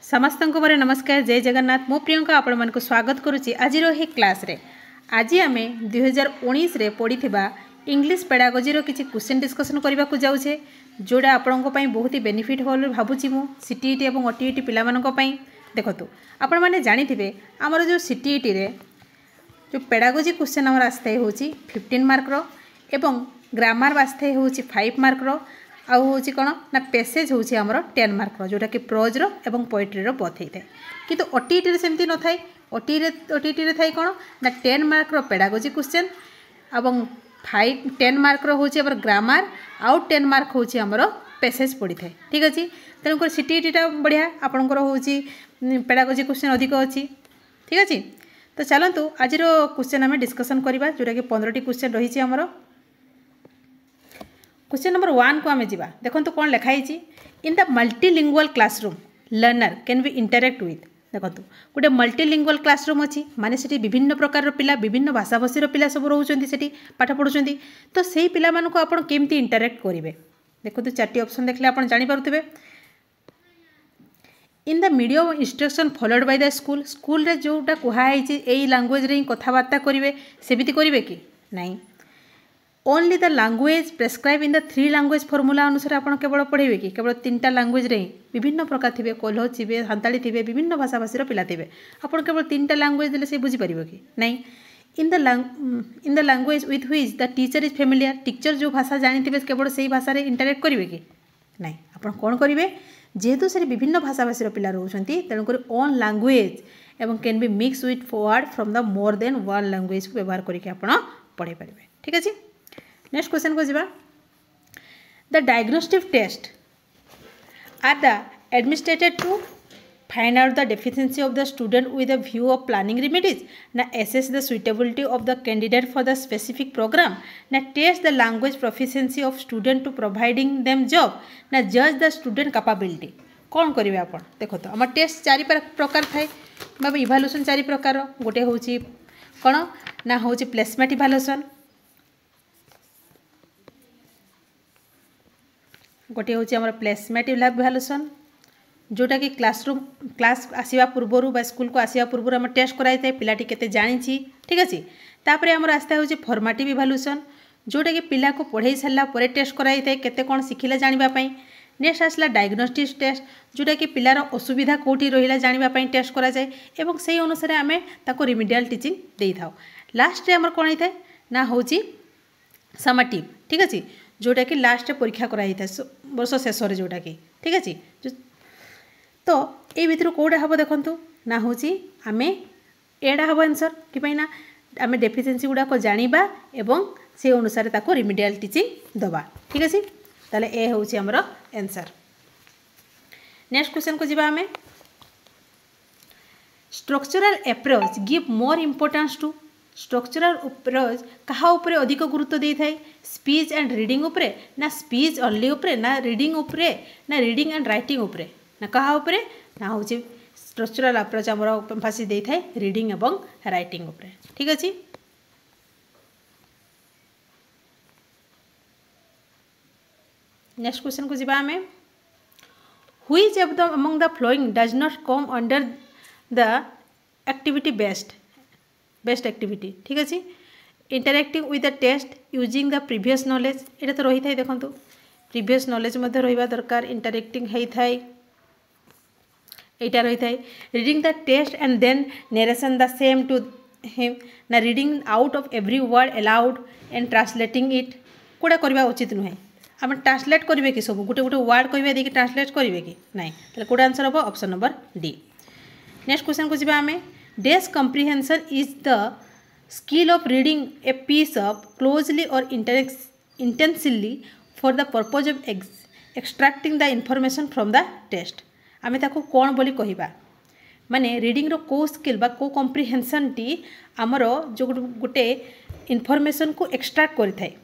समस्त को मोर नमस्कार जय जगन्नाथ मो प्रियंका आपण मानक स्वागत करुच्ची आज ही क्लास रे। आज आम 2019 रे पढ़ी इंग्लिश पेडागोजी किसी क्वेश्चन डिस्कसन करने को जाऊे जोड़ा आपण बहुत ही बेनिफिट हो भावुँ मु सीटीईटी और ओटीईटी पाई देखो आपण मैंने जानी आमर जो सीटीईटी रे जो पेडागोजी क्वेश्चन आमर आस्ते हूँ 15 मार्क रो एवं ग्रामर आस्ते हूँ 5 मार्क रो आउ हूँ कौन ना पैसेज हूँ आमर 10 मार्क जोटा कि प्रोज रो एवं पोएट्री रो बोथ होता है किंतु ओटीईटी सेमती न थाए ओटीईटी थाए कौन ना 10 मार्क रो पेडागोजी क्वेश्चन एवं 10 मार्क रो हूँ आमर ग्रामर आउ 10 मार्क हूँ आमर पैसेज पड़ी थाए ठीक अच्छे तेणुक सीटीईटीटा बढ़िया आपंकर हूँ पेडागोजी क्वेश्चन अधिक अच्छी ठीक अच्छे तो चलतु आज क्वेश्चन आम डिस्कसन करवा जोटा कि 15टी क्वेश्चन रही आमर क्वेश्चन नंबर 1 को आम जा देखो कौन लिखाई in the multilingual classroom learner can be interact with देखो गोटे मल्टीलिंगुअल क्लासरूम अच्छी माने से विभिन्न प्रकार पिला विभिन्न भाषाभाषी पिला सब रोचे से पाठ पढ़ुं तो से पिला मानक आप केमती इंटरेक्ट करेंगे देखो 4टी ऑप्शन देखले आप जानीपे in the medium of instruction followed by the school school रे जोटा कहुई यही लैंग्वेज रे कथबार्ता करेंगे सेमती करेंगे कि नहीं only the language prescribe in the 3 language formula अनुसार आप केवल पढ़ेबे कि केवल 3टा लैंग्वेज रे विभिन्न प्रकार थे कोल्हो थे हांताड़ी थे विभिन्न भाषाभाषी पिला थे आप केवल 3टा लैंग्वेज देले से बुझी पारिबो कि नहीं in the language with which the teacher is familiar teacher जो भाषा जानी थे केवल से भाषा रे इंटरेक्ट करेंगे कि नहीं आप कौन करेंगे जेहेतु से विभिन्न भाषाभाषी पिला रोचंती तेणुक ओन लैंग्वेज एवं can be mix with word from the more than one language को व्यवहार करके आप पढ़े पारे ठीक अच्छे नेक्स्ट क्वेश्चन को जीवा the diagnostic test are the administered to find out the deficiency of the student with a view of planning remedies ना assess the suitability of the candidate for the specific programme ना test the language proficiency of student to providing them job ना जज the student capability कौन करेंगे आप देखो तो आम टेस्ट 4 प्रकार थाए मतलब इभालुएसन 4 प्रकार गोटे हूँ कौन ना हूँ प्लेसमेंट इभालुएसन गोटे हूँ आम प्लेसमेंट इभालुएसन जोटा कि क्लास आसवा पूर्वर स्कूल को आसवा पूर्व आम टेस्ट कराई पिलाटी केते जानी ठीक अच्छे तापर आम आस्ता हूँ फॉर्मेटिव इभालुएसन जोटा कि पिला को पढ़ाई सारा पर टेस्ट कराई केते कौन शिखिला जानापी नेक्स्ट आसला डायग्नोस्टिक टेस्ट जोटा कि पिलार असुविधा कौटी रहा जानापी टेस्ट कराए और से अनुसार आम ताको रिमिडियल टीचिंग दे था लास्ट आम कौन होता है ना हूँ समेटिव ठीक अच्छे जोटा कि लास्ट परीक्षा कराई था वर्ष शेष जोटा कि ठीक अच्छे तो ये भितर कौटा हम देखूँ ना हूँ आम एडा हम आंसर कि ना आम डेफिशिएंसी गुड़ाक जाना एवं से अनुसार ताको रिमिडियल टीचिंग दबा ठीक अच्छे ताले ए हूँ आमर आंसर नेक्स्ट क्वेश्चन को जीवा आम structural approach give more importance to structural approach कहा उपरे अधिक गुरुत्व दे थाए स्पीच एंड रीडिंग उपरे ना स्पीच ओनली उपरे ना रीडिंग उपरे ना रीडिंग एंड राइटिंग उपरे ना कहा उपरे ना हूँ स्ट्रक्चरल अप्रोच आमर एम्फासिस दे थाए रीडिंग एवं राइटिंग उपरे ठीक अच्छे नेक्स्ट क्वेश्चन को जीवा आम which of the among the following does not come under the activity best activity ठीक अच्छे interacting with the text using the previous knowledge ये तो रही है देखो प्रीवियस नॉलेज मध्य रहा दरकार इंटरेक्टिंग होता है यहाँ रही है reading the test and then narration the same to him ना reading out of every word aloud and translating it कौटा करवा उचित नुहे आम ट्रांसलेट करेंगे कि सब गोटे गोटे वर्ड कह देखिए ट्रांसलेट करेंगे कि नहीं तो कौट आंसर हम option number D next question को जीवा आम desk comprehension is the skill of reading a piece of closely और intensively for the purpose of extracting the information from the test आम ताको कौन बोली कहबा माने रीडिंग रो को स्किल बा को कम्प्रिहेंशन टी आमर जो गोटे इनफॉरमेशन को एक्सट्रैक्ट करि थाए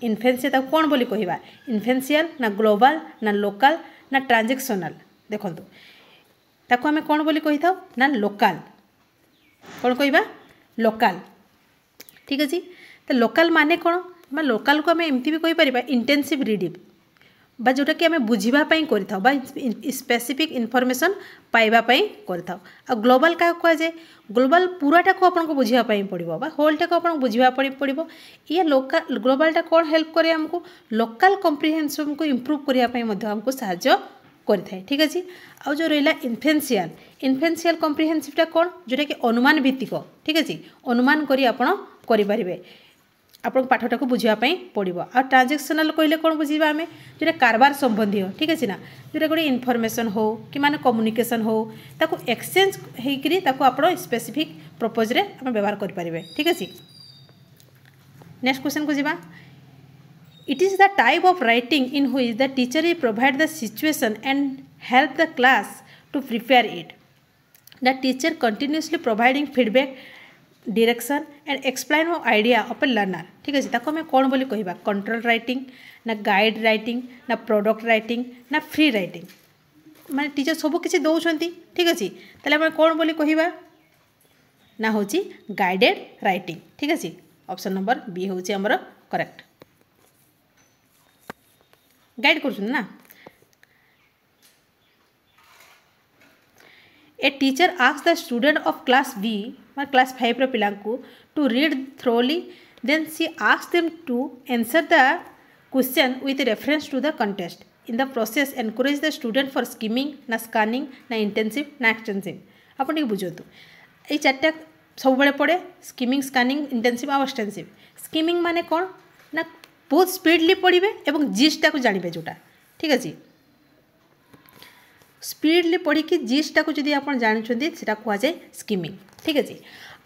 इनफेंसियल ताको कौन बोली कहबा इनफेंसियल ना ग्लोबल ना लोकल ना ट्रांजेक्शनल देखो ताको आम कौन बोली कही था ना लोकल कौन कहबा लोकल ठीक अच्छे तो लोकल माने कौन लोकल को आम एमती भी कहीपर इंटेंसिव रीडिंग बा जोटा कि आम बुझापी कर स्पेसिफिक इनफॉरमेशन पाइबापी कर ग्लोबल क्या कहुए ग्लोबल पूराटा को आपको बुझापी पड़ो होलटा को आपको बुझापी पड़ो ये लोकल ग्लोबलटा कौन हेल्प करे आमको लोकल कम्प्रिहेंशन को इम्प्रूव करने आमको साहाय्य करें ठीक अच्छे आउ जो रहा इनफेन्शियल कम्प्रिहेंसिवटा कौन जोटा कि अनुमान भित्तिक ठीक अच्छे अनुमान करी करें आपन पाठटा को बुझापी पड़ो आ ट्रांजेक्शनल कहले कौन बुझा आम जो कारबार संबंधी हो ठीक अच्छे ना जोटा गोटे इनफॉरमेशन हो कि माने कम्युनिकेशन हो ताको एक्सचेंज होकरी ताको आपण स्पेसिफिक पर्पज रे आम व्यवहार करें ठीक अच्छे नेक्स्ट क्वेश्चन को जीवा it is the type of writing in which the teacher is provide the situation and help the class to prepare it the teacher continuously providing feedback direction and explain of idea of a learner ठीक अच्छे ताको आम कौन बोली कहबा control writing ना guide writing ना product writing ना फ्री राइटिंग माने टीचर सब किसी दौरान ठीक अच्छे ताले आम कौन बोली कहबा ना हूँ गाइडेड राइटिंग ठीक अच्छे ऑप्शन नंबर बी हूँ आमर करेक्ट गाइड कर ना a teacher ask the student of class B class 5 रो पिला को to read thoroughly then she ask them to answer the question with reference to the context in the process encourage the student for skimming ना scanning ना intensive ना extensive आप बुझतु ये चार्टा सब पड़े स्कीमिंग स्कानिंग इंटेंसिव आ एक्सटेंसिव स्कीमिंग माने कौन ना बहुत स्पीडली पढ़े और जिसटा को जानवे जोटा ठीक अच्छे स्पीडली पढ़ी जिसटा को जब आप जानते से कहुए स्कीमिंग ठीक अच्छे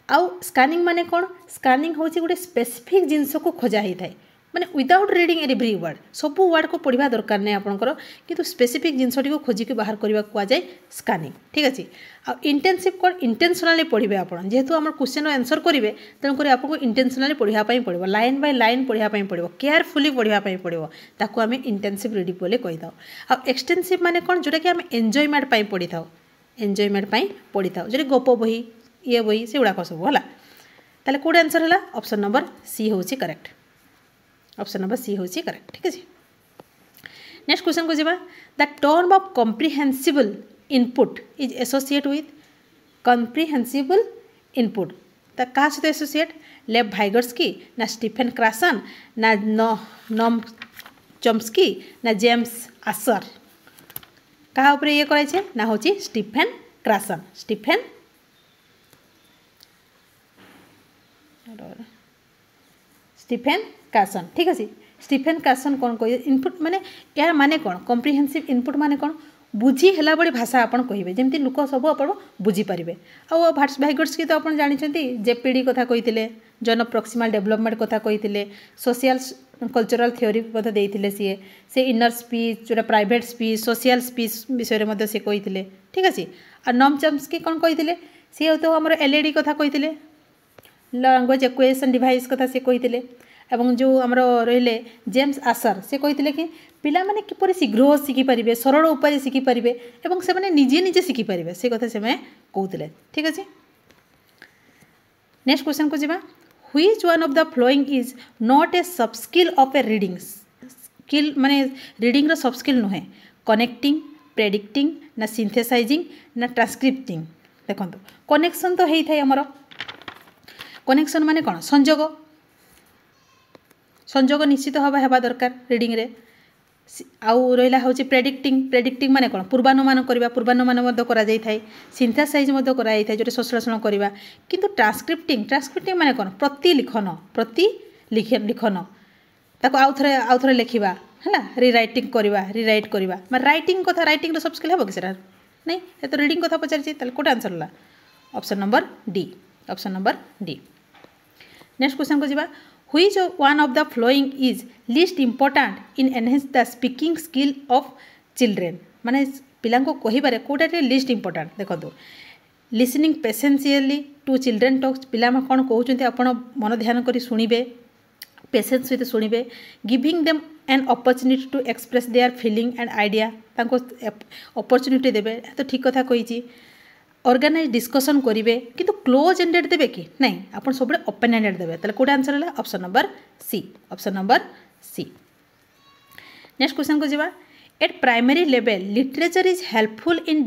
आउ स्कानिंग माने कौन स्कानिंग हूँ गोटे स्पेसिफिक जिनस को खोजा होता है माने विदाउट रीडिंग एवरी वर्ड सब वर्ड को पढ़ा दरकार नहीं आपंकर किंतु स्पेसिफिक जिनसटी को खोजिक बाहर करने कहुए स्कानिंग ठीक अच्छे आ इंटेंसिव कौन इंटेंशनली पढ़े आप जेहेतु आम क्वेश्चन आंसर करेंगे तेणुक आपको इंटेंशनली पढ़ापी पड़ो लाइन बाय लाइन पढ़ापी पड़ो केयरफुली पढ़ापी पड़ो ताको आम इंटेंसिव रीडिंग बोले कही था आ एक्सटेंसिव माने कौन जोटा कि आम एंजॉयमेंट पढ़ी था एंजॉयमेंट पढ़ी था जो गप बही ये बही से गुड़ाक सब है ताले कौट आंसर है ऑप्शन नंबर सी हूँ करेक्ट ऑप्शन नंबर सी हूँ करेक्ट ठीक है नेक्स्ट क्वेश्चन को जीवा the term of comprehensible input is associate with comprehensible input तो क्या सहित एसोसिएट लेव वाइगोट्स्की ना स्टीफेन क्रासन ना नोम चॉम्स्की ना जेम्स आसर क्या ऊपर ये कराई ना हूँ स्टीफेन क्रासन स्टीफेन कार्सन ठीक अच्छे स्टीफेन कार्सन कौन कह इनपुट माने यार माने कौन कॉम्प्रिहेंसिव इनपुट माने कौन बुझी है भाई भाषा आपड़ कहे जमी लोक सब आप बुझीपारे आउ वाइगोट्स्की तो आप जानते जेपीडी कथा कही जन प्रॉक्सिमल डेवलपमेंट कथा कही सोशल कल्चरल थ्योरी देते सी से इनर स्पीच जो प्राइवेट स्पीच सोशल स्पीच विषय में सी कही ठीक अच्छे आ नोम चॉम्स्की कौन कही सी तो आम एलईडी कथा कही लैंग्वेज एक्वेशन डिवाइस कथा से कही एवं जो आमर रहिले जेम्स आसर से कही कि पिला माने किपरि शीघ्र शिखिपारे सरल उपाय शिखिपारे और से निजे निजे शिखिपारे से कथा से कहते ठीक अच्छे नेक्स्ट क्वेश्चन को जीवा which one of the following is not a sub skill of a reading skill माने रीडिंग रो सब स्किल नुहे कनेक्टिंग प्रेडिक्टिंग ना सिंथेसाइजिंग ना ट्रांसक्रिप्टिंग देखो कनेक्शन तो होता है आमर कनेक्शन माने कौन संजोग निश्चित हवा दरकार रीडिंग रे आउ रहा हूँ प्रेडिक्टिंग माने कौन पूर्वानुमान करवा पूर्वानुमान करा सिंथेसाइज कराई जो संश्लेषण करवा किंतु ट्रांसक्रिप्टिंग माने कौन प्रति लिखन ताको आउ थे लिखा है रिराइटिंग रिराइट करवा राइटिंग कथा राइटिंग सब स्किल हे कि नहीं ये तो रीडिंग कथा पचार कौट आंसर है option number D option number D next question को जीवा which one of the following is list important in enhance the speaking skill of children माने पिला कहिबारे कोटा लिस्ट इम्पोर्टाट देखो लिसनिंग पेसेंशियली टू चिल्ड्रेन टॉक्स पिला कौन कहते आपण मन ध्यान करी सुनिबे पेसेंस सहित सुनिबे giving them an opportunity to express their feeling and idea तांको अपॉर्चुनिटी देबे तो ठीक कथा कही ऑर्गेनाइज डिस्कशन करेंगे किंतु क्लोज एंडेड देवे कि नहीं आप सब ओपन एंडेड देवे कौट आंसर है option number C option number C next question को जीवा at primary level literature is helpful in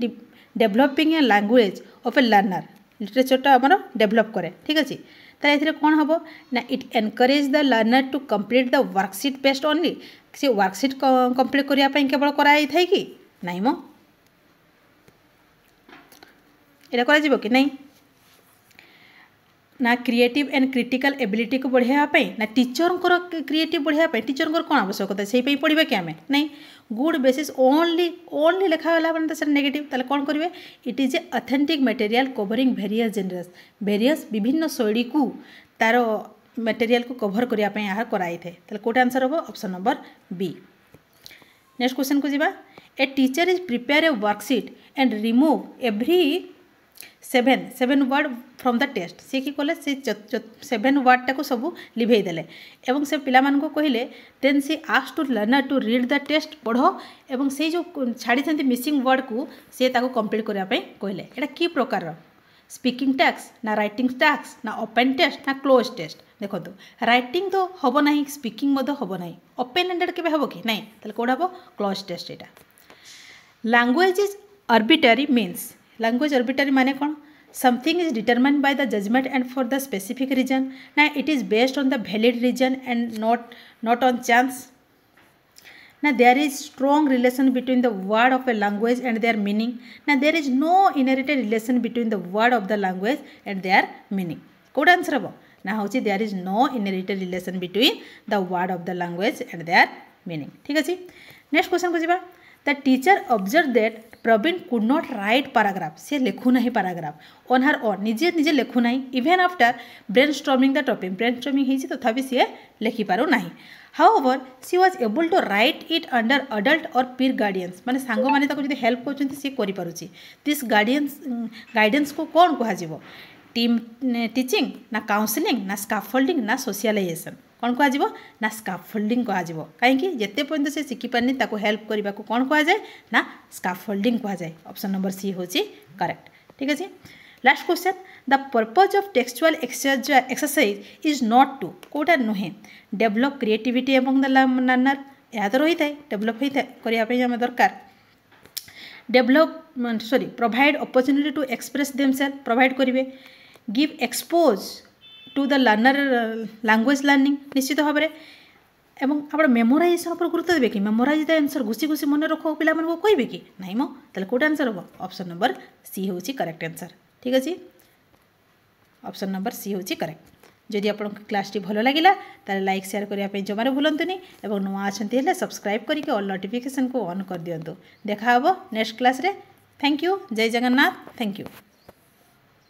developing a language of a learner लिटरेचरटा आमर डेभलप करे ठीक अच्छे ताले एथिरे कौन हम ना it encourage the learner to complete the worksheet based only से वर्कशीट कंप्लीट करने केवल कराई थाए कि नहीं मो एटा करा कि नहीं ना क्रिएटिव एंड क्रिटिकल एबिलिटी को बढ़ावाई ना टीचर क्रिएटिव बढ़ावाई टीचर कौन आवश्यकता से पढ़ा कि आम नहीं गुड बेसिस ओनली ओनली लिखागला मैंने तो नेगेटिव ताले कौन करेंगे it is a authentic material covering various generous various विभिन्न शैली को तार मटेरियल को कवर करने यहाँ कराई थे कौट आंसर हम option number B next question को जीवा a teacher is prepare a worksheet and remove every seven word from the text सी कि कले से 7 वर्डटा को सब लिभे देले एवं से पिला मान को कहले then she ask to learner to read the text पढ़ो एवं से जो छाड़ी थंती मिसिंग वर्ड को से ताको कंप्लीट करिया पे कहले एटा की प्रकार स्पीकिंग टास्क ना राइटिंग टास्क ना ओपन टेस्ट ना क्लोज टेस्ट देखो राइटिंग तो हम ना स्पीकिंग मध्य हम ना ओपन एंडेड के हम कि नहीं ताले कोड हम क्लोज टेस्ट एटा language is arbitrary means language arbitrary माने कौन something is determined by the judgment and for the specific reason ना it is based on the valid reason and not on chance ना there is strong relation between the word of a language and their meaning ना there is no inherited relation between the word of the language and their meaning कौट answer हम ना हूँ there is no inherited relation between the word of the language and their meaning ठीक अच्छे next question को जीवा the teacher observe that Praveen could not write paragraph से लिखु ना पैराग्राफ ऑन हर ओन निजे निजे लिखु ना even after brainstorming the topic brainstorming होती तथापि सी लिखिपार ना however she was able to write it under adult or peer guardians माने सांग माने ताको जदि हेल्प करछन्ती सी करि पारुछि दिस गाइडेंस को कौन कह टीम टीचिंग ना काउंसलिंग ना स्काफोल्डिंग ना सोशलाइजेशन कौन कह ना स्काफोल्डिंग कह कहीं जिते पर्यटन से शिखिपारनी हेल्प करने को कौन कह जाए ना स्काफोल्डिंग कह जाए ऑप्शन नंबर सी हूँ करेक्ट ठीक अच्छे last question the purpose of textual exercise is not to कौटा नुहे डेभलप क्रिएटिविटी एवं द लर्नर यह तो रही है डेभलप करने दरकार develop provide opportunity to express themself provide करेंगे give expose to the learner language learning निश्चित भाव में एवं आप मेमोराइजेशन पर गुरुत्व देवे कि मेमोराइज द आंसर घुसी घुसी मन रख पिला को कहे कि नहीं मो ताले कौट आंसर हम ऑप्शन नंबर सी हूँ करेक्ट आंसर ठीक अच्छे ऑप्शन नंबर सी हूँ करेक्ट जदि आप क्लास टी भल लगे ताले लाइक शेयर करने जमार भूलुनी और नुआ अच्छा सब्सक्राइब करके ऑल नोटिफिकेशन को ऑन कर दिंतु देखा नेक्स्ट क्लास रे थैंक यू जय जगन्नाथ थैंक यू।